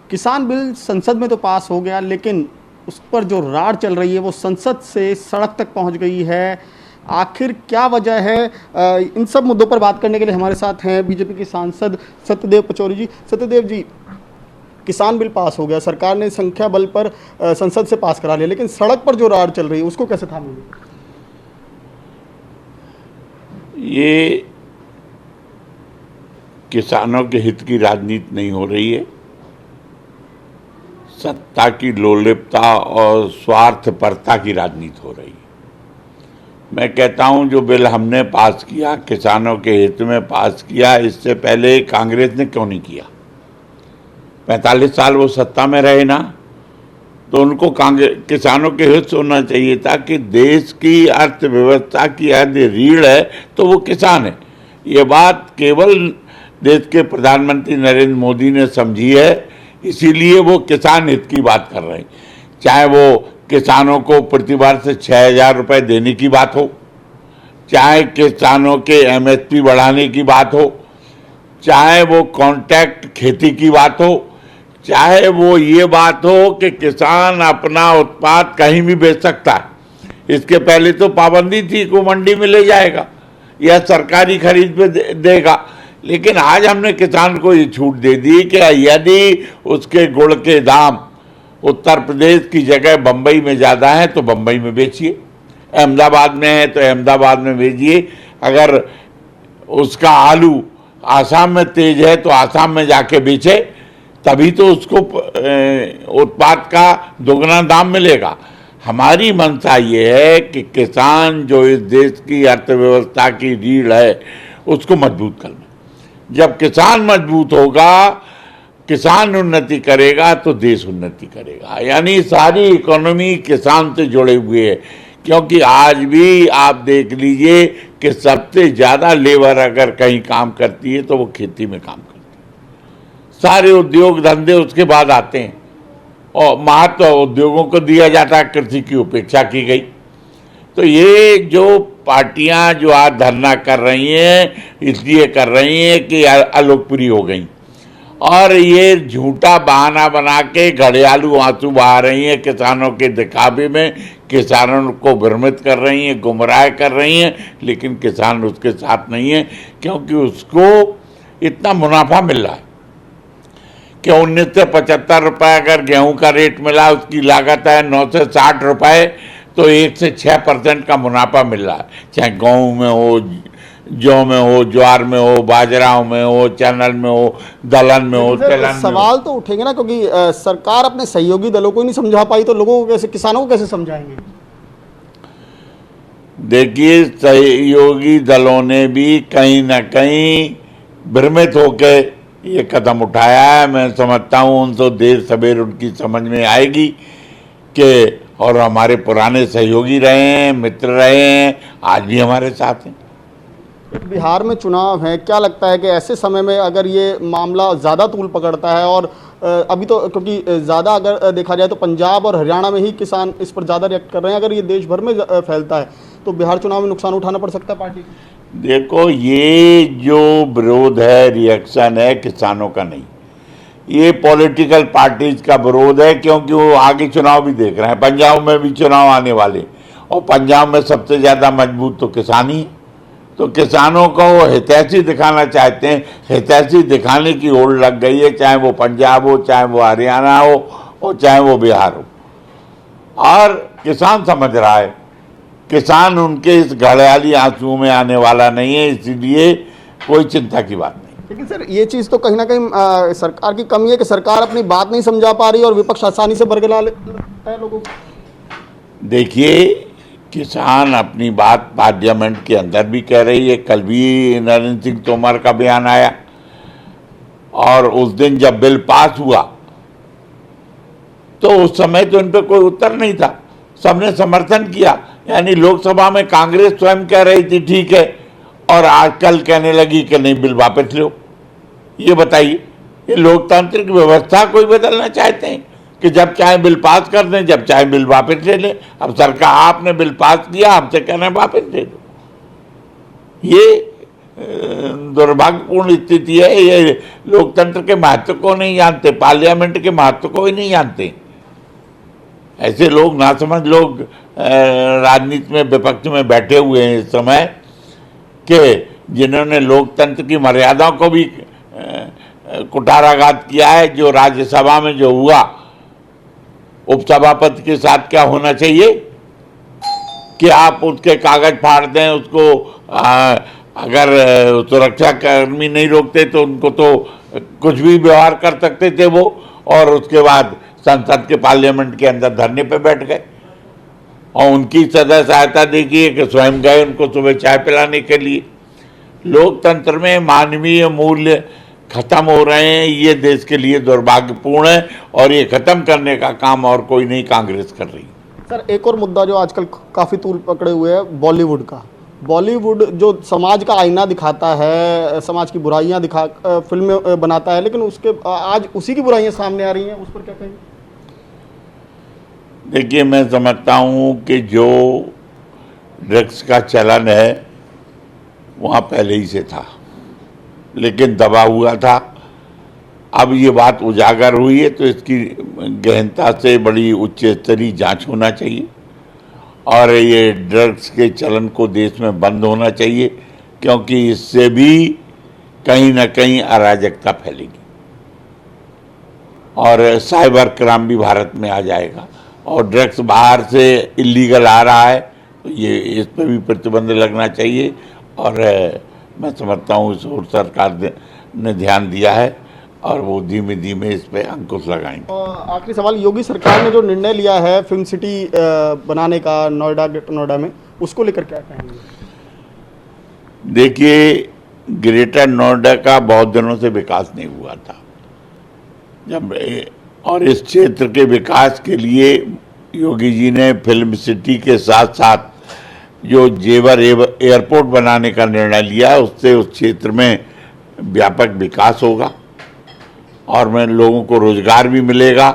किसान बिल संसद में तो पास हो गया, लेकिन उस पर जो रार चल रही है वो संसद से सड़क तक पहुंच गई है। आखिर क्या वजह है? इन सब मुद्दों पर बात करने के लिए हमारे साथ हैं बीजेपी के सांसद सत्यदेव पचौरी जी। सत्यदेव जी, किसान बिल पास हो गया, सरकार ने संख्या बल पर संसद से पास करा लिया, लेकिन सड़क पर जो रार चल रही है उसको कैसे थामेंगे? ये किसानों के हित की राजनीति नहीं हो रही है, सत्ता की लोलुपता और स्वार्थपरता की राजनीति हो रही है। मैं कहता हूं जो बिल हमने पास किया, किसानों के हित में पास किया, इससे पहले कांग्रेस ने क्यों नहीं किया? 45 साल वो सत्ता में रहे ना, तो उनको किसानों के हित से होना चाहिए था कि देश की अर्थव्यवस्था की यदि रीढ़ है तो वो किसान है। ये बात केवल देश के प्रधानमंत्री नरेंद्र मोदी ने समझी है, इसीलिए वो किसान हित की बात कर रहे हैं। चाहे वो किसानों को प्रति वर्ष 6,000 रुपये देने की बात हो, चाहे किसानों के MSP बढ़ाने की बात हो, चाहे वो कॉन्ट्रैक्ट खेती की बात हो, चाहे वो ये बात हो कि किसान अपना उत्पाद कहीं भी बेच सकता है। इसके पहले तो पाबंदी थी कि मंडी में ले जाएगा या सरकारी खरीद पे देगा, लेकिन आज हमने किसान को ये छूट दे दी कि यदि उसके गुड़ के दाम उत्तर प्रदेश की जगह बम्बई में ज़्यादा है तो बम्बई में बेचिए, अहमदाबाद में है तो अहमदाबाद में बेचिए। अगर उसका आलू आसाम में तेज है तो आसाम में जाके बेचे, तभी तो उसको उत्पाद का दोगुना दाम मिलेगा। हमारी मंशा ये है कि किसान जो इस देश की अर्थव्यवस्था की रीढ़ है उसको मजबूत करना। जब किसान मजबूत होगा, किसान उन्नति करेगा तो देश उन्नति करेगा। यानी सारी इकोनॉमी किसान से जुड़े हुए है, क्योंकि आज भी आप देख लीजिए कि सबसे ज़्यादा लेबर अगर कहीं काम करती है तो वो खेती में काम करती है। सारे उद्योग धंधे उसके बाद आते हैं और महत्व उद्योगों को दिया जाता है, कृषि की उपेक्षा की गई। तो ये जो पार्टियां जो आज धरना कर रही हैं इसलिए कर रही हैं कि अलोकप्रिय हो गई, और ये झूठा बहाना बना के घड़ियालू आंसू बहा रही हैं किसानों के दिखावे में, किसानों को भ्रमित कर रही हैं, गुमराह कर रही हैं, लेकिन किसान उसके साथ नहीं है, क्योंकि उसको इतना मुनाफा मिल रहा है कि 1975 रुपये अगर गेहूं का रेट मिला, उसकी लागत है 9 से 60 रुपये, तो 1 से 6% का मुनाफा मिल रहा है। चाहे गेहूं में हो, जौ में हो, ज्वार में हो, बाजराओं में हो, चनल में हो, दलहन में हो, तिलहन में हो। सवाल तो उठेंगे ना, क्योंकि सरकार अपने सहयोगी दलों को ही नहीं समझा पाई तो लोगों को कैसे, किसानों को कैसे समझाएंगे? देखिए, सहयोगी दलों ने भी कहीं ना कहीं भ्रमित होकर ये कदम उठाया है। मैं समझता हूँ उनको देर सवेर उनकी समझ में आएगी कि, और हमारे पुराने सहयोगी रहे हैं, मित्र रहे हैं, आज भी हमारे साथ हैं। बिहार में चुनाव है, क्या लगता है कि ऐसे समय में अगर ये मामला ज़्यादा तूल पकड़ता है, और अभी तो क्योंकि ज़्यादा अगर देखा जाए तो पंजाब और हरियाणा में ही किसान इस पर ज़्यादा रिएक्ट कर रहे हैं, अगर ये देश भर में फैलता है तो बिहार चुनाव में नुकसान उठाना पड़ सकता है पार्टी को? देखो, ये जो विरोध है, रिएक्शन है, किसानों का नहीं, ये पॉलिटिकल पार्टीज का विरोध है, क्योंकि वो आगे चुनाव भी देख रहे हैं। पंजाब में भी चुनाव आने वाले, और पंजाब में सबसे ज़्यादा मजबूत तो किसान ही है, तो किसानों को वो हितैषी दिखाना चाहते हैं। हितैषी दिखाने की होड़ लग गई है, चाहे वो पंजाब हो, चाहे वो हरियाणा हो, और चाहे वो बिहार हो। और किसान समझ रहा है, किसान उनके इस घड़ियाली आंसू में आने वाला नहीं है, इसीलिए कोई चिंता की बात नहीं। लेकिन सर, ये चीज़ तो कहीं ना कहीं सरकार की कमी है कि सरकार अपनी बात नहीं समझा पा रही और विपक्ष आसानी से बरगला लेता है लोगों को। देखिए, किसान अपनी बात पार्लियामेंट के अंदर भी कह रही है। कल भी नरेंद्र सिंह तोमर का बयान आया, और उस दिन जब बिल पास हुआ तो उस समय तो इन पर कोई उत्तर नहीं था, सबने समर्थन किया। यानी लोकसभा में कांग्रेस स्वयं कह रही थी ठीक है, और आजकल कहने लगी कि नहीं, बिल वापस लो। ये बताइए, ये लोकतांत्रिक व्यवस्था कोई बदलना चाहते हैं कि जब चाहे बिल पास कर दें, जब चाहे बिल वापस ले लें? अब सरकार, आपने बिल पास किया, हमसे कहना है वापस ले लो। ये दुर्भाग्यपूर्ण स्थिति है। ये लोकतंत्र के महत्व को नहीं जानते, पार्लियामेंट के महत्व को ही नहीं जानते। ऐसे लोग नासमझ लोग राजनीति में विपक्ष में बैठे हुए हैं इस समय कि जिन्होंने लोकतंत्र की मर्यादाओं को भी कुठाराघात किया है। जो राज्यसभा में जो हुआ, उपसभापति के साथ क्या होना चाहिए कि आप उसके कागज फाड़ दें, उसको अगर सुरक्षा कर्मी नहीं रोकते तो उनको तो कुछ भी व्यवहार कर सकते थे वो, और उसके बाद संसद के पार्लियामेंट के अंदर धरने पे बैठ गए। और उनकी सदा सहायता देखिए कि स्वयं गए उनको सुबह चाय पिलाने के लिए। लोकतंत्र में मानवीय मूल्य खत्म हो रहे हैं, ये देश के लिए दुर्भाग्यपूर्ण है, और ये खत्म करने का काम और कोई नहीं, कांग्रेस कर रही है। सर, एक और मुद्दा जो आजकल काफ़ी तूल पकड़े हुए है, बॉलीवुड का। बॉलीवुड जो समाज का आईना दिखाता है, समाज की बुराइयां फिल्में बनाता है, लेकिन उसके आज उसी की बुराइयां सामने आ रही हैं, उस पर क्या कहेंगे? देखिए, मैं समझता हूँ कि जो ड्रग्स का चलन है वहाँ पहले ही से था, लेकिन दबा हुआ था। अब ये बात उजागर हुई है तो इसकी गहनता से बड़ी उच्च स्तरीय जांच होना चाहिए, और ये ड्रग्स के चलन को देश में बंद होना चाहिए, क्योंकि इससे भी कहीं ना कहीं अराजकता फैलेगी और साइबर क्राइम भी भारत में आ जाएगा। और ड्रग्स बाहर से इलीगल आ रहा है तो ये इस पर भी प्रतिबंध लगना चाहिए, और मैं समझता हूँ इस ओर सरकार ने ध्यान दिया है और वो धीमे धीमे इस पे अंकुश लगाएंगे। आखिरी सवाल, योगी सरकार ने जो निर्णय लिया है फिल्म सिटी बनाने का ग्रेटर नोएडा में, उसको लेकर क्या कहेंगे? देखिए, ग्रेटर नोएडा का बहुत दिनों से विकास नहीं हुआ था जब, और इस क्षेत्र के विकास के लिए योगी जी ने फिल्म सिटी के साथ साथ जो जेवर एयरपोर्ट बनाने का निर्णय लिया है, उससे उस क्षेत्र में व्यापक विकास होगा और में लोगों को रोजगार भी मिलेगा।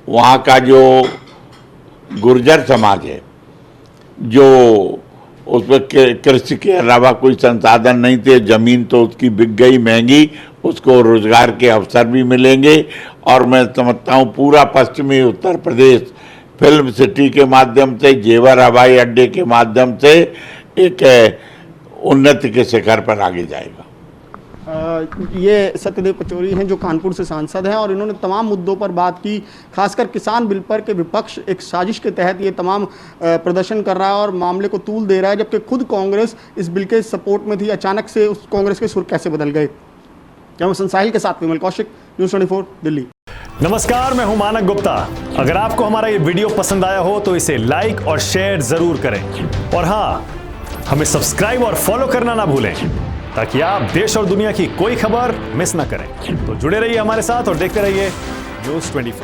वहाँ का जो गुर्जर समाज है, जो उस पर कृषि के अलावा कोई संसाधन नहीं थे, जमीन तो उसकी बिक गई महंगी, उसको रोजगार के अवसर भी मिलेंगे। और मैं समझता हूँ पूरा पश्चिमी उत्तर प्रदेश फिल्म सिटी के माध्यम से, जेवर हवाई अड्डे के माध्यम से एक उन्नति के शिखर पर आगे जाएगा। ये सत्यदेव पचौरी हैं जो कानपुर से सांसद हैं, और इन्होंने तमाम मुद्दों पर बात की, खासकर किसान बिल पर के विपक्ष एक साजिश के तहत ये तमाम प्रदर्शन कर रहा है और मामले को तूल दे रहा है, जबकि खुद कांग्रेस इस बिल के सपोर्ट में थी। अचानक से उस कांग्रेस के सुर कैसे बदल गए? कैमरा साहिल के साथ विमल कौशिक, न्यूज़ 24 दिल्ली। नमस्कार, मैं हूं मानक गुप्ता। अगर आपको हमारा ये वीडियो पसंद आया हो तो इसे लाइक और शेयर जरूर करें, और हाँ, हमें सब्सक्राइब और फॉलो करना ना भूलें ताकि आप देश और दुनिया की कोई खबर मिस ना करें। तो जुड़े रहिए हमारे साथ और देखते रहिए न्यूज़ 24।